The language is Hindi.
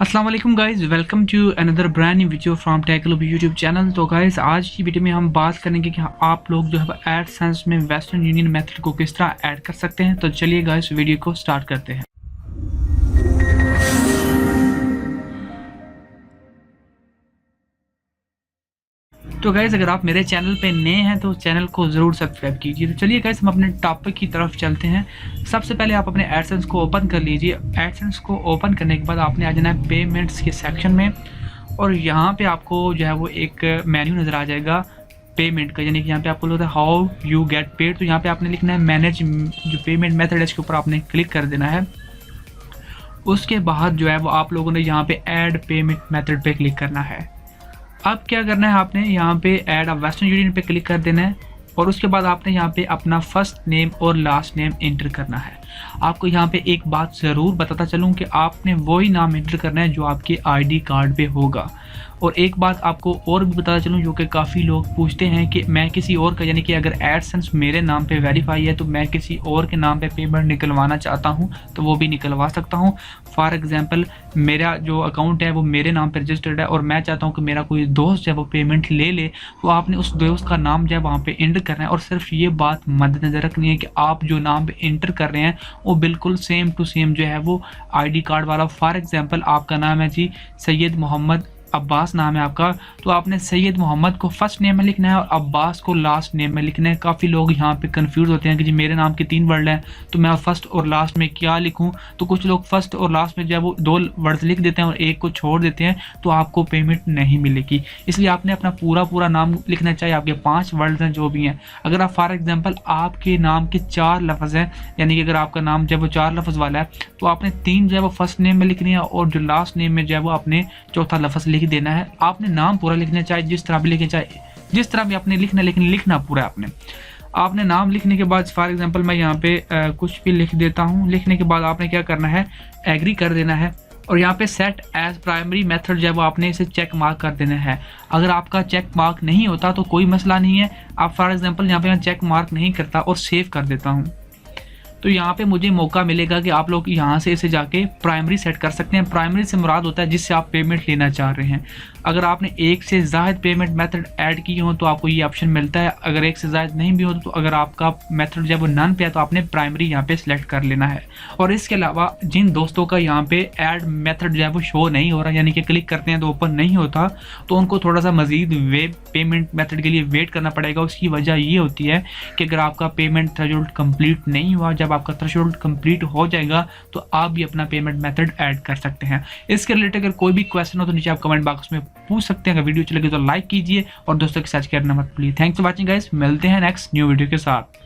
अस्सलाम वालेकुम guys, welcome to another brand new video from technology YouTube channel. तो गाइस आज की वीडियो में हम बात करेंगे कि आप लोग जो है एडसेंस में वेस्टर्न यूनियन मेथड को किस तरह ऐड कर सकते हैं। तो चलिए गाइस वीडियो को स्टार्ट करते हैं। तो गाइस अगर आप मेरे चैनल पे नए हैं तो चैनल को ज़रूर सब्सक्राइब कीजिए। तो चलिए गाइस हम अपने टॉपिक की तरफ चलते हैं। सबसे पहले आप अपने एडसेंस को ओपन कर लीजिए। एडसेंस को ओपन करने के बाद आपने आ जाना है पेमेंट्स के सेक्शन में, और यहाँ पे आपको जो है वो एक मेन्यू नज़र आ जाएगा पेमेंट का, यानी कि यहाँ पे आपको होता है हाउ यू गेट पेड। तो यहाँ पे आपने लिखना है मैनेज जो पेमेंट मेथड है, इसके ऊपर आपने क्लिक कर देना है। उसके बाद जो है वो आप लोगों ने यहाँ पे ऐड पेमेंट मेथड पे क्लिक करना है। अब क्या करना है, आपने यहाँ पे ऐड अ वेस्टर्न यूनियन पे क्लिक कर देना है, और उसके बाद आपने यहाँ पे अपना फर्स्ट नेम और लास्ट नेम एंटर करना है। आपको यहाँ पे एक बात ज़रूर बताता चलूँ कि आपने वही नाम एंटर करना है जो आपके आईडी कार्ड पे होगा। और एक बात आपको और भी बताता चलूँ, जो कि काफ़ी लोग पूछते हैं कि मैं किसी और का, यानी कि अगर एडसेंस मेरे नाम पे वेरीफाई है तो मैं किसी और के नाम पे पेमेंट निकलवाना चाहता हूँ तो वो भी निकलवा सकता हूँ। फॉर एग्जांपल मेरा जो अकाउंट है वो मेरे नाम पे रजिस्टर्ड है और मैं चाहता हूँ कि मेरा कोई दोस्त जो है वो पेमेंट ले ले, तो आपने उस दोस्त का नाम जो है वहाँ पे एंटर करना है। और सिर्फ ये बात मद्देनज़र रखनी है कि आप जो नाम पे एंटर कर रहे हैं वो बिल्कुल सेम टू सेम जो है वो आईडी कार्ड वाला। फॉर एग्जांपल आपका नाम है जी सैयद मोहम्मद अब्बास नाम है आपका, तो आपने सैयद मोहम्मद को फर्स्ट नेम में लिखना है और अब्बास को लास्ट नेम में लिखना है। काफ़ी लोग यहाँ पे कंफ्यूज होते हैं कि जी मेरे नाम के 3 वर्ड हैं तो मैं फर्स्ट और लास्ट में क्या लिखूँ। तो कुछ लोग फर्स्ट और लास्ट में जब वो 2 वर्ड्स लिख देते हैं और एक को छोड़ देते हैं तो आपको पेमेंट नहीं मिलेगी। इसलिए आपने अपना पूरा नाम लिखना चाहिए। आपके 5 वर्ड्स हैं जो भी हैं। अगर आप फॉर एग्जाम्पल आपके नाम के 4 लफ्ज़ हैं, यानी कि अगर आपका नाम जब वो 4 लफ्ज़ वाला है तो आपने 3 जो है वो फर्स्ट नेम में लिखनी है और जो लास्ट नेम में जो है वो आपने चौथा लफ्ज़ लिख देना है। आपने नाम पूरा लिखना चाहिए, जिस तरह भी लिखे चाहे जिस तरह भी आपने लिखना, लेकिन लिखना पूरा आपने नाम लिखने के बाद फॉर एग्जांपल मैं यहाँ पे कुछ भी लिख देता हूँ। लिखने के बाद आपने क्या करना है, एग्री कर देना है, और यहाँ पे सेट एज प्राइमरी मेथड जो है वो आपने इसे चेक मार्क कर देना है। अगर आपका चेक मार्क नहीं होता तो कोई मसला नहीं है। आप फॉर एग्जांपल यहाँ पे मैं चेक मार्क नहीं करता और सेव कर देता हूँ, तो यहाँ पे मुझे मौका मिलेगा कि आप लोग यहाँ से इसे जाके प्राइमरी सेट कर सकते हैं। प्राइमरी से मुराद होता है जिससे आप पेमेंट लेना चाह रहे हैं। अगर आपने एक से ज़ायद पेमेंट मेथड ऐड की हो तो आपको ये ऑप्शन मिलता है। अगर एक से ज़ायद नहीं भी हो तो अगर आपका मेथड जब नन पे है तो आपने प्राइमरी यहाँ पे सिलेक्ट कर लेना है। और इसके अलावा जिन दोस्तों का यहाँ पे ऐड मेथड जो है वो शो नहीं हो रहा, यानी कि क्लिक करते हैं तो ओपन नहीं होता, तो उनको थोड़ा सा मजीद वेब पेमेंट मेथड के लिए वेट करना पड़ेगा। उसकी वजह ये होती है कि अगर आपका पेमेंट थ्रेशोल्ड कंप्लीट नहीं हुआ, जब आपका थ्रेशोल्ड कंप्लीट हो जाएगा तो आप भी अपना पेमेंट मेथड ऐड कर सकते हैं। इसके रिलेटेड अगर कोई भी क्वेश्चन हो तो नीचे आप कमेंट बॉक्स में पूछ सकते हैं। अगर वीडियो अच्छी लगे तो लाइक कीजिए और दोस्तों के साथ करना मत भूलिए। थैंक्स फॉर वाचिंग गाइस, मिलते हैं नेक्स्ट न्यू वीडियो के साथ।